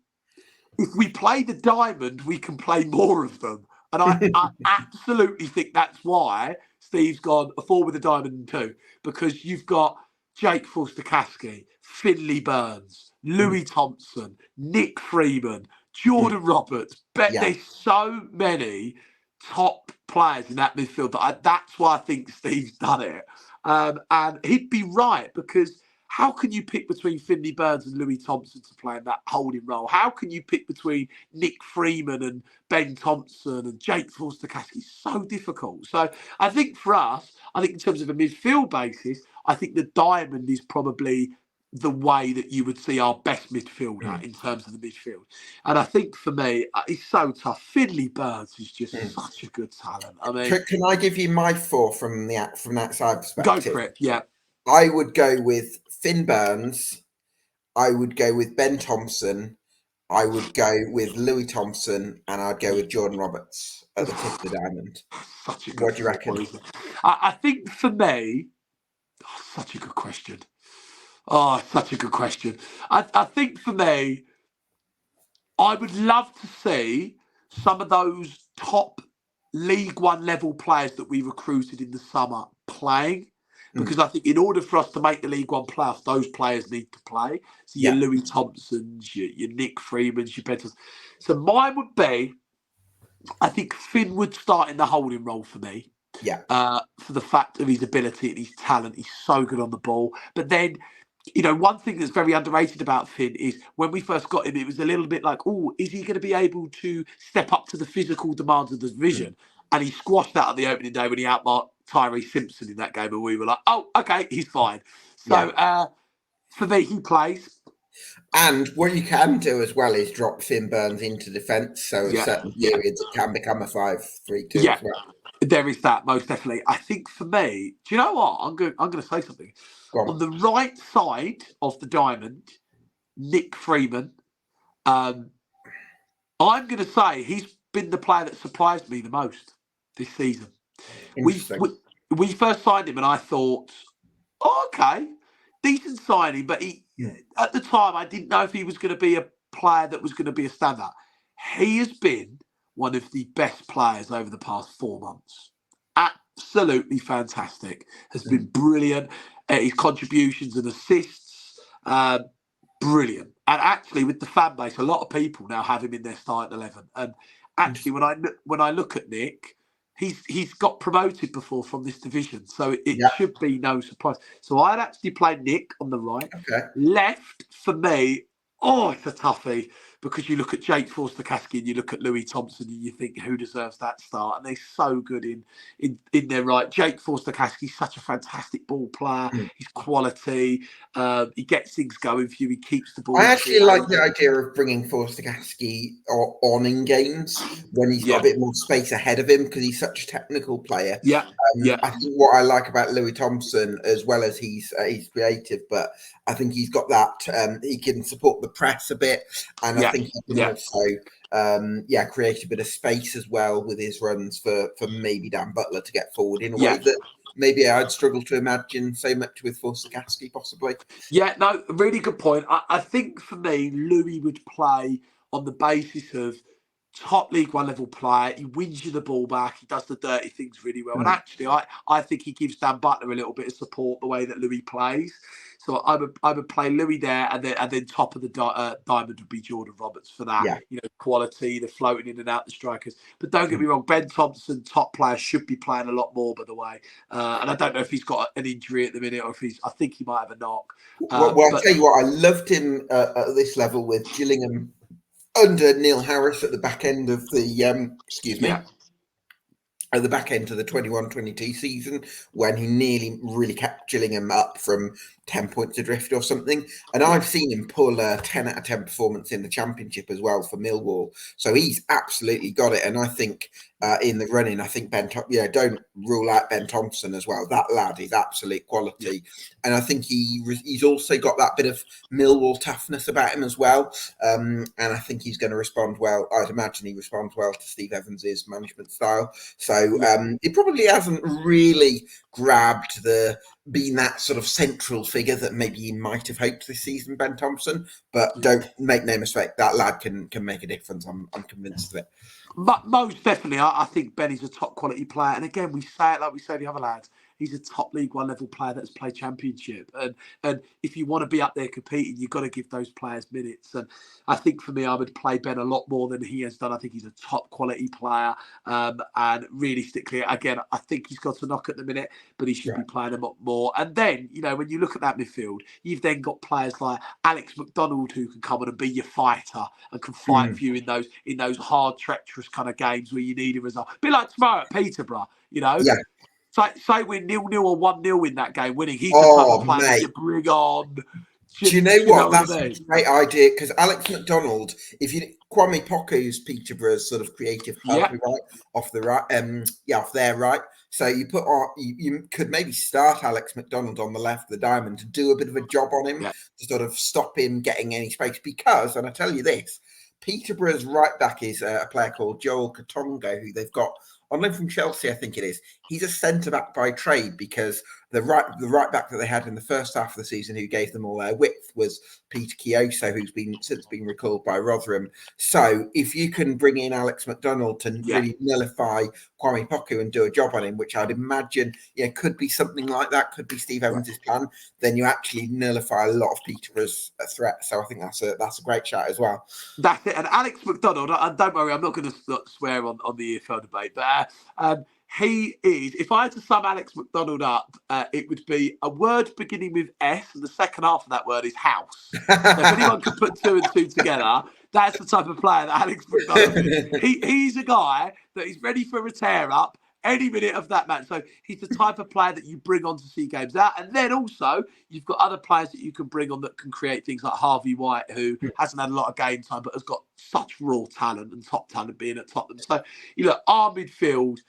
if we play the diamond, we can play more of them. And I absolutely think that's why Steve's gone a 4 with a diamond and 2, because you've got Jake Forster-Caskey, Finley Burns, Louis Thompson, Nick Freeman, Jordan Roberts. There's so many top players in that midfield that's why I think Steve's done it. And he'd be right, because how can you pick between Finley Burns and Louis Thompson to play in that holding role? How can you pick between Nick Freeman and Ben Thompson and Jake Forster-Caskey? So difficult. So I think for us, in terms of a midfield basis, I think the diamond is probably the way that you would see our best midfielder in terms of the midfield. And I think for me, it's so tough. Finley Burns is just such a good talent. I mean,
can I give you my 4 from that side perspective?
Go for it, yeah.
I would go with Finn Burns. I would go with Ben Thompson. I would go with Louis Thompson, and I'd go with Jordan Roberts at the tip of the diamond.
Such a good
What do you reckon?
I think for me, such a good question. Oh, such a good question. I think for me, I would love to see some of those top League One level players that we recruited in the summer playing. Because I think in order for us to make the League One playoffs, those players need to play. So your Louis Thompsons, your Nick Freemans, your Bentos. So mine would be, I think Finn would start in the holding role for me.
Yeah.
For the fact of his ability and his talent. He's so good on the ball. But then, one thing that's very underrated about Finn is when we first got him, it was a little bit like, is he going to be able to step up to the physical demands of the division? And he squashed that at the opening day when he outmarked Tyree Simpson in that game, and we were like, oh, okay, he's fine. So for me, he plays.
And what you can do as well is drop Finn Burns into defence. So in certain periods, it can become a 5-3-2 as well.
There is that, most definitely. I think for me, do you know what? I'm going to say something. On the right side of the diamond, Nick Freeman, I'm going to say he's been the player that surprised me the most this season. We first signed him and I thought, okay, decent signing, but at the time I didn't know if he was going to be a player that was going to be a standout. He has been one of the best players over the past 4 months. Absolutely fantastic. Has been brilliant. His contributions and assists, brilliant. And actually, with the fan base, a lot of people now have him in their starting 11. And actually, when I look at Nick, he's got promoted before from this division, so it should be no surprise. So I'd actually play Nick on the right. Okay. Left for me, it's a toughie, because you look at Jake Forster-Caskey and you look at Louis Thompson and you think, who deserves that start? And they're so good in their right. Jake Forster-Caskey's such a fantastic ball player. He's quality. He gets things going for you. He keeps the ball.
I actually like the idea of bringing Forster-Caskey on in games when he's got a bit more space ahead of him, because he's such a technical player. I think what I like about Louis Thompson, as well as he's creative, but I think he's got that. He can support the press a bit, and I think he can also create a bit of space as well with his runs for maybe Dan Butler to get forward in a way that maybe I'd struggle to imagine so much with Forster-Caskey, possibly.
Yeah, no, really good point. I think for me, Louis would play on the basis of top League One level player. He wins you the ball back. He does the dirty things really well. And actually, I think he gives Dan Butler a little bit of support the way that Louis plays. So I would play Louis there, and then top of the diamond would be Jordan Roberts for that.
Yeah.
Quality, the floating in and out the strikers. But don't get me wrong, Ben Thompson, top player, should be playing a lot more, by the way. And I don't know if he's got an injury at the minute, or if I think he might have a knock.
Well, I'll tell you what, I loved him at this level with Gillingham under Neil Harris at the back end of the at the back end of the 21-22 season, when he nearly really kept Gillingham up from 10 points adrift or something. And I've seen him pull a 10 out of 10 performance in the Championship as well for Millwall. So he's absolutely got it. And I think in the running, I think don't rule out Ben Thompson as well. That lad is absolute quality. And I think he's also got that bit of Millwall toughness about him as well. And I think he's going to respond well. I'd imagine he responds well to Steve Evans' management style. So he probably hasn't really grabbed being that sort of central figure that maybe he might have hoped this season, Ben Thompson. But don't make no mistake, that lad can make a difference. I'm convinced of it.
But most definitely, I think Ben is a top quality player. And again, we say it like we say the other lads. He's a top League One level player that's played Championship. And if you want to be up there competing, you've got to give those players minutes. And I think for me, I would play Ben a lot more than he has done. I think he's a top quality player. And realistically, again, I think he's got a knock at the minute, but he should be playing a lot more. And then, when you look at that midfield, you've then got players like Alex McDonald, who can come on and be your fighter and can fight for you in those hard, treacherous kind of games where you need a result. A bit like tomorrow at Peterborough, Yeah. Say we're 0-0 or 1-0 in that game, winning. He's the type of player that you bring on.
Do you know what? That's a great idea, because Alex McDonald, Kwame Poku's Peterborough's sort of creative hub, right off the right, off there, right. So you could maybe start Alex McDonald on the left of the diamond to do a bit of a job on him to sort of stop him getting any space. Because, and I tell you this, Peterborough's right back is a player called Joel Katongo, who they've got on loan from Chelsea, I think it is. He's a centre back by trade, because the right back that they had in the first half of the season, who gave them all their width, was Peter Kioso, who's since been recalled by Rotherham. So if you can bring in Alex McDonald to really nullify Kwame Poku and do a job on him, which I'd imagine could be something like that, could be Steve Evans' plan, then you actually nullify a lot of Peterborough's threat. So I think that's a great shout as well.
That's it. And Alex McDonald, and don't worry, I'm not going to swear on the EFL debate, but he is, if I had to sum Alex McDonald up, it would be a word beginning with S, and the second half of that word is house. So if anyone can put 2 and 2 together, that's the type of player that Alex McDonald is. He's a guy that is ready for a tear up any minute of that match. So he's the type of player that you bring on to see games out. And then also, you've got other players that you can bring on that can create things like Harvey White, who hasn't had a lot of game time, but has got such raw talent and top talent being at Tottenham. So, our midfield,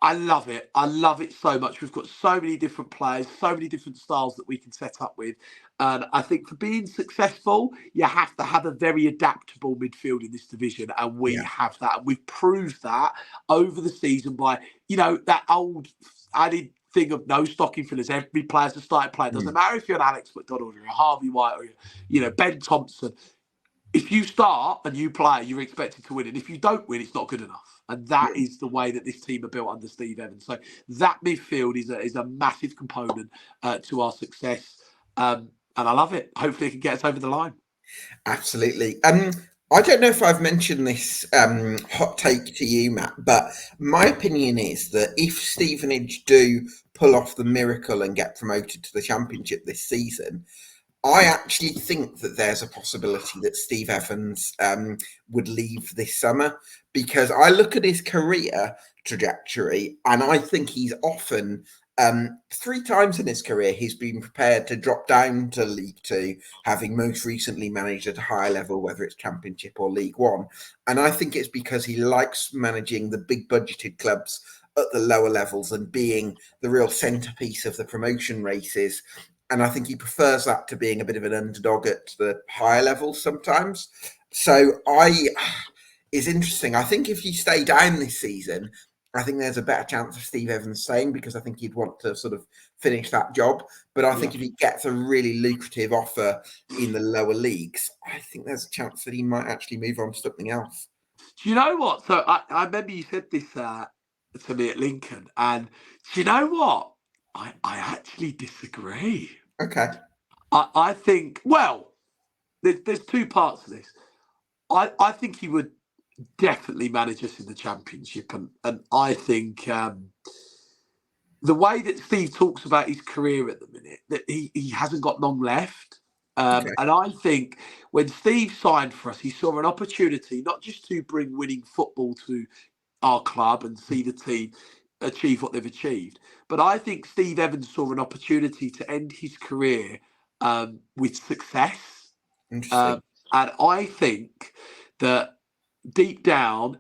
I love it. I love it so much. We've got so many different players, so many different styles that we can set up with. And I think for being successful, you have to have a very adaptable midfield in this division. And we have that. And we've proved that over the season by, that old added thing of no stocking fillers. Every player's a starting player. It doesn't matter if you're an Alex McDonald or a Harvey White or, Ben Thompson. If you start and you play, you're expected to win. And if you don't win, it's not good enough. And that is the way that this team are built under Steve Evans. So that midfield is a massive component to our success. And I love it. Hopefully it can get us over the line.
Absolutely. I don't know if I've mentioned this hot take to you, Matt, but my opinion is that if Stevenage do pull off the miracle and get promoted to the Championship this season, I actually think that there's a possibility that Steve Evans would leave this summer, because I look at his career trajectory and I think he's often, 3 times in his career, he's been prepared to drop down to League Two, having most recently managed at a higher level, whether it's Championship or League One. And I think it's because he likes managing the big budgeted clubs at the lower levels and being the real centerpiece of the promotion races. And I think he prefers that to being a bit of an underdog at the higher levels sometimes. So it's interesting. I think if you stay down this season, I think there's a better chance of Steve Evans staying, because I think he'd want to sort of finish that job. But I think if he gets a really lucrative offer in the lower leagues, I think there's a chance that he might actually move on to something else.
Do you know what? So I remember you said this to me at Lincoln, and do you know what? I actually disagree.
Okay.
I think, well, there's two parts to this. I think he would definitely manage us in the Championship. And I think the way that Steve talks about his career at the minute, that he hasn't got long left.
Okay.
And I think when Steve signed for us, he saw an opportunity not just to bring winning football to our club and see the team achieve what they've achieved, but I think Steve Evans saw an opportunity to end his career with success.
Interesting.
And I think that deep down,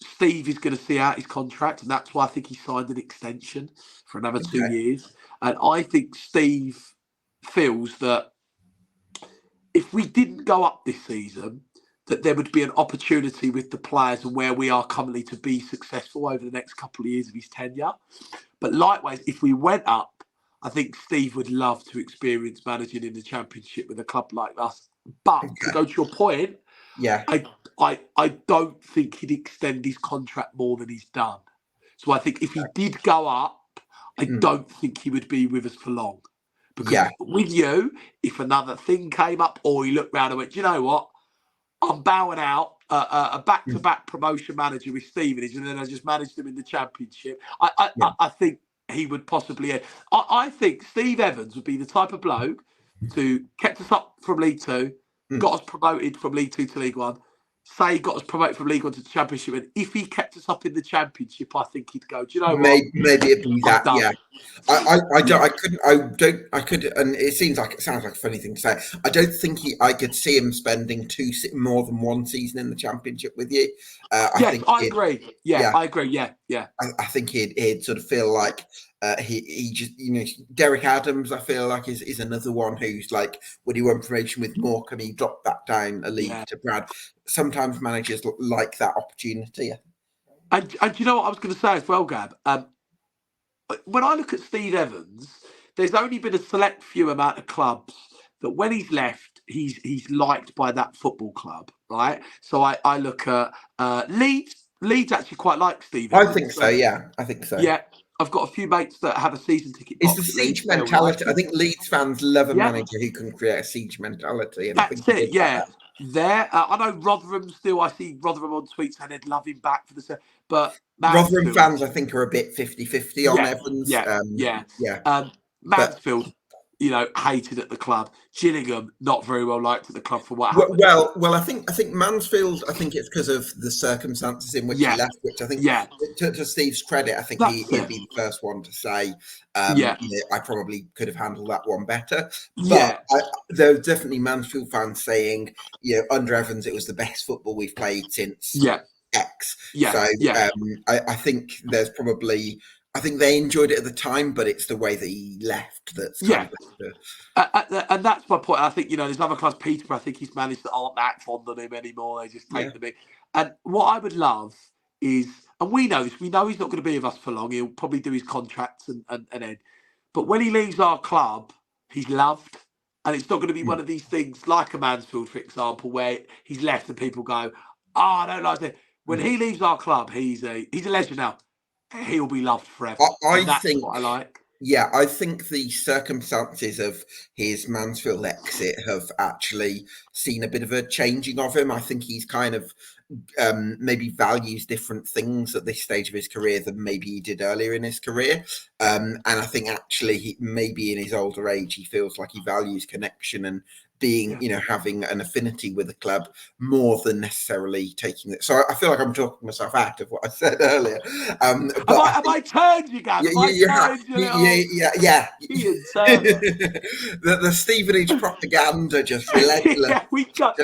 Steve is going to see out his contract, and that's why I think he signed an extension for another 2 years. And I think Steve feels that if we didn't go up this season, that there would be an opportunity with the players and where we are currently to be successful over the next couple of years of his tenure. But likewise, if we went up, I think Steve would love to experience managing in the Championship with a club like us. But to go to your point, I don't think he'd extend his contract more than he's done. So I think if he did go up, I don't think he would be with us for long. Because with you, if another thing came up or he looked round and went, do you know what? I'm bowing out a back-to-back promotion manager with Stevenage, and then I just managed him in the Championship. I think he would possibly. I think Steve Evans would be the type of bloke who kept us up from League Two, got us promoted from League Two to League One. Say got us promoted from League One to the Championship, and if he kept us up in the Championship, I think he'd go. Do you know what?
Maybe it'd be that. Yeah, I could, and it sounds like a funny thing to say. I don't think I could see him spending more than one season in the Championship with you.
I agree. Yeah, I agree. Yeah.
I think he'd sort of feel like he just, Derek Adams, I feel like is another one who's like, when he won promotion with Morecambe, he dropped back down a league to Brad. Sometimes managers like that opportunity.
And you know what I was going to say as well, Gab? When I look at Steve Evans, there's only been a select few amount of clubs that when he's left, he's liked by that football club, right? So I look at Leeds. Leeds actually quite like Steve Evans.
I think so, yeah. I think so.
Yeah. I've got a few mates that have a season ticket.
It's the siege mentality. I think Leeds fans love a manager who can create a siege mentality. And
that's it, yeah. I know Rotherham still. I see Rotherham on tweets and they'd love him back for the. But
Rotherham fans, I think, are a bit 50-50 on Evans.
Mansfield, hated at the club. Gillingham, not very well liked at the club for what happened.
Well, I think Mansfield. I think it's because of the circumstances in which he left. Which I think, to Steve's credit, I think he'd be the first one to say, I probably could have handled that one better. But there are definitely Mansfield fans saying, under Evans, it was the best football we've played since X. I think there's probably. I think they enjoyed it at the time, but it's the way that he left that's
and that's my point. I think there's other clubs, Peterborough. I think he's managed that aren't that fond of him anymore. They just take the big. And what I would love is, and we know this, we know he's not going to be with us for long. He'll probably do his contracts and end. But when he leaves our club, he's loved, and it's not going to be one of these things like a Mansfield, for example, where he's left and people go, I don't like it. When he leaves our club, he's a legend now. He'll be loved forever. That's what I like.
Yeah, I think the circumstances of his Mansfield exit have actually seen a bit of a changing of him. I think he's kind of maybe values different things at this stage of his career than maybe he did earlier in his career. And I think actually maybe in his older age, he feels like he values connection and being, having an affinity with the club more than necessarily taking it. So I feel like I'm talking myself out of what I said earlier.
Have I turned you, Gab?
Yeah. The Stevenage propaganda just relentless.
We got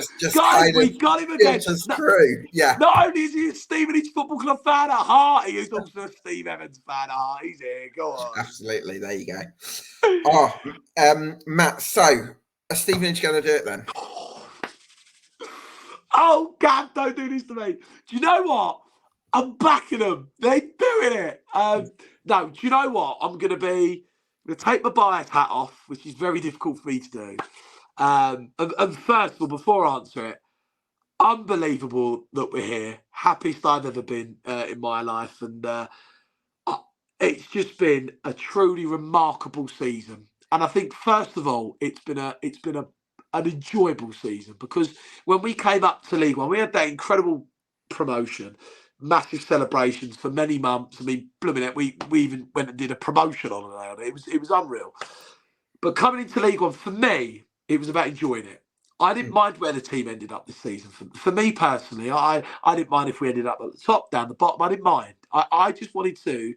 him again.
Through. Yeah.
Not only is he a Stevenage Football Club fan at heart, he is also a Steve Evans fan at heart. He's here. Go on.
Absolutely. There you go. Matt, so are Stevenage going to do it then?
Oh, Gab, don't do this to me. Do you know what? I'm backing them. They're doing it. No, do you know what? I'm going to take my bias hat off, which is very difficult for me to do. And first of all, before I answer it, unbelievable that we're here. Happiest I've ever been in my life. And it's just been a truly remarkable season. And I think, first of all, it's been an enjoyable season, because when we came up to League One, we had that incredible promotion, massive celebrations for many months. I mean, blooming it, we even went and did a promotion on it. It was unreal. But coming into League One, for me, it was about enjoying it. I didn't mind where the team ended up this season. For me personally, I didn't mind if we ended up at the top, down the bottom. I didn't mind. I just wanted to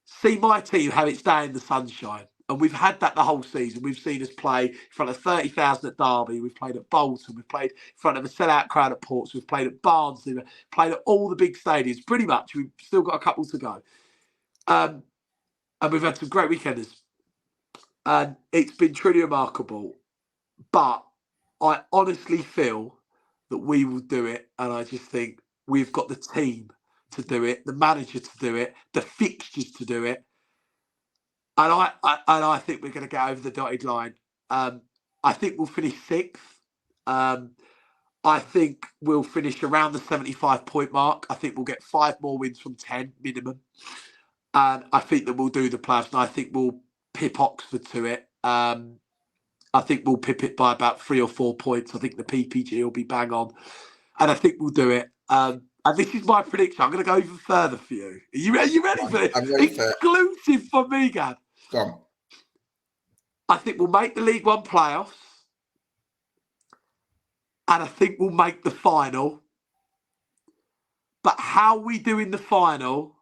see my team have its day in the sunshine. And we've had that the whole season. We've seen us play in front of 30,000 at Derby. We've played at Bolton. We've played in front of a sellout crowd at Ports. We've played at Barnsley. We've played at all the big stadiums. Pretty much. We've still got a couple to go. And we've had some great weekenders. And it's been truly remarkable. But I honestly feel that we will do it. And I just think we've got the team to do it, the manager to do it, the fixtures to do it. And I think we're going to get over the dotted line. I think we'll finish 6th. I think we'll finish around the 75-point mark. I think we'll get 5 more wins from 10 minimum. And I think that we'll do the playoffs. And I think we'll pip Oxford to it. I think we'll pip it by about 3 or 4 points. I think the PPG will be bang on. And I think we'll do it. And this is my prediction. I'm going to go even further for you. Are you ready for this?
I'm ready for it.
Exclusive for me, Gab.
Go on.
I think we'll make the League One playoffs. And I think we'll make the final. But how we do in the final,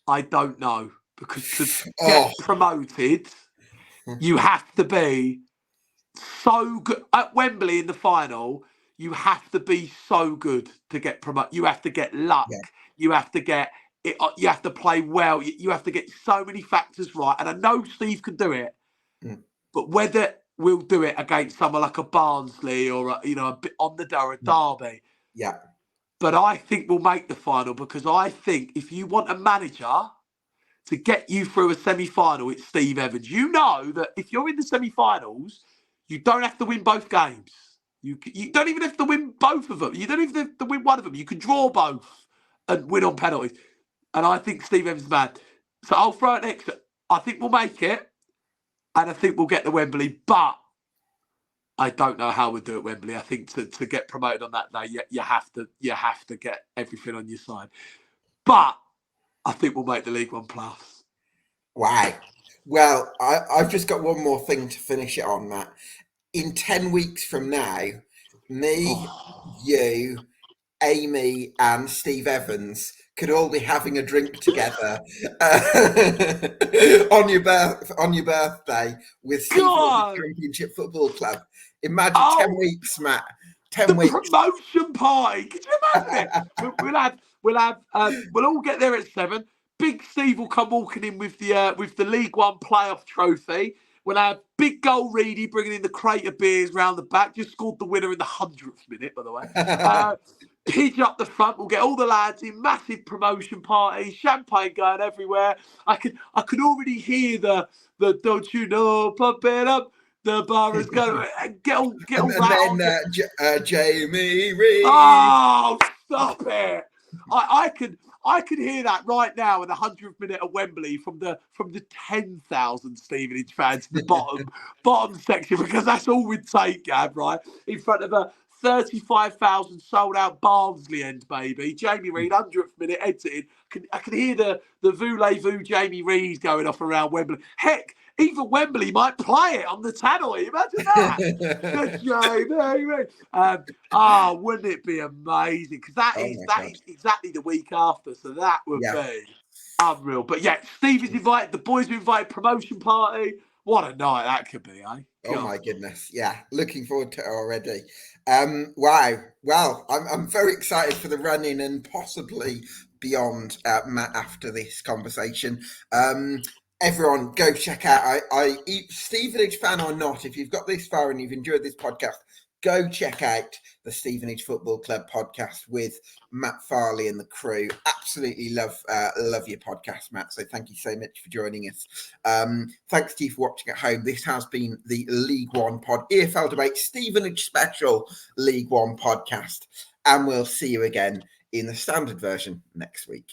I don't know. Because to get promoted, you have to be so good. At Wembley in the final, you have to be so good to get promoted. You have to get luck. Yeah. You have to get it. You have to play well. You have to get so many factors right. And I know Steve can do it, but whether we'll do it against someone like a Barnsley or a bit on the Derby,
yeah.
But I think we'll make the final, because I think if you want a manager to get you through a semi-final, it's Steve Evans. You know that if you're in the semi-finals, you don't have to win both games. You don't even have to win both of them. You don't even have to win one of them. You can draw both and win on penalties. And I think Steve Evans is mad. So I'll throw it next. I think we'll make it. And I think we'll get to Wembley. But I don't know how we'll do at Wembley. I think to get promoted on that day, you have to get everything on your side. But I think we'll make the League One plus.
Wow. Well, I've just got one more thing to finish it on, Matt. In 10 weeks from now, me, you, Amy, and Steve Evans could all be having a drink together on your birthday with Stevenage Championship Football Club. Imagine 10 weeks, Matt. 10 weeks.
Promotion party. Could you imagine it? We'll all get there at 7. Big Steve will come walking in with the League One playoff trophy. We'll have Big Goal Reedy bringing in the crate of beers round the back. Just scored the winner in the 100th minute, by the way. Pidge up the front. We'll get all the lads in. Massive promotion party. Champagne going everywhere. I could already hear the don't you know, pump it up. The bar is going to get all
and then Jamie Reed.
Oh, stop it! I could hear that right now in the 100th minute at Wembley from the 10,000 Stevenage fans in the bottom section, because that's all we'd take, Gab, right? In front of a 35,000 sold out Barnsley end, baby. Jamie Reed, 100th minute, exited. I can hear the voulez-vous Jamie Reed going off around Wembley. Heck, even Wembley might play it on the tannoy. Imagine that. Jamie Reed. Wouldn't it be amazing? Because that is exactly the week after. So that would be unreal. But yeah, Steve is invited. The boys are invited. Promotion party. What a night that could be, eh?
Oh my goodness. Yeah. Looking forward to it already. Wow. Well, I'm very excited for the run-in and possibly beyond, Matt, after this conversation. Everyone, go check out. Stevenage fan or not, if you've got this far and you've enjoyed this podcast, go check out the Stevenage Football Club podcast with Matt Farley and the crew. Absolutely love your podcast, Matt. So thank you so much for joining us. Thanks to you for watching at home. This has been the League One EFL Debate Stevenage Special League One podcast. And we'll see you again in the standard version next week.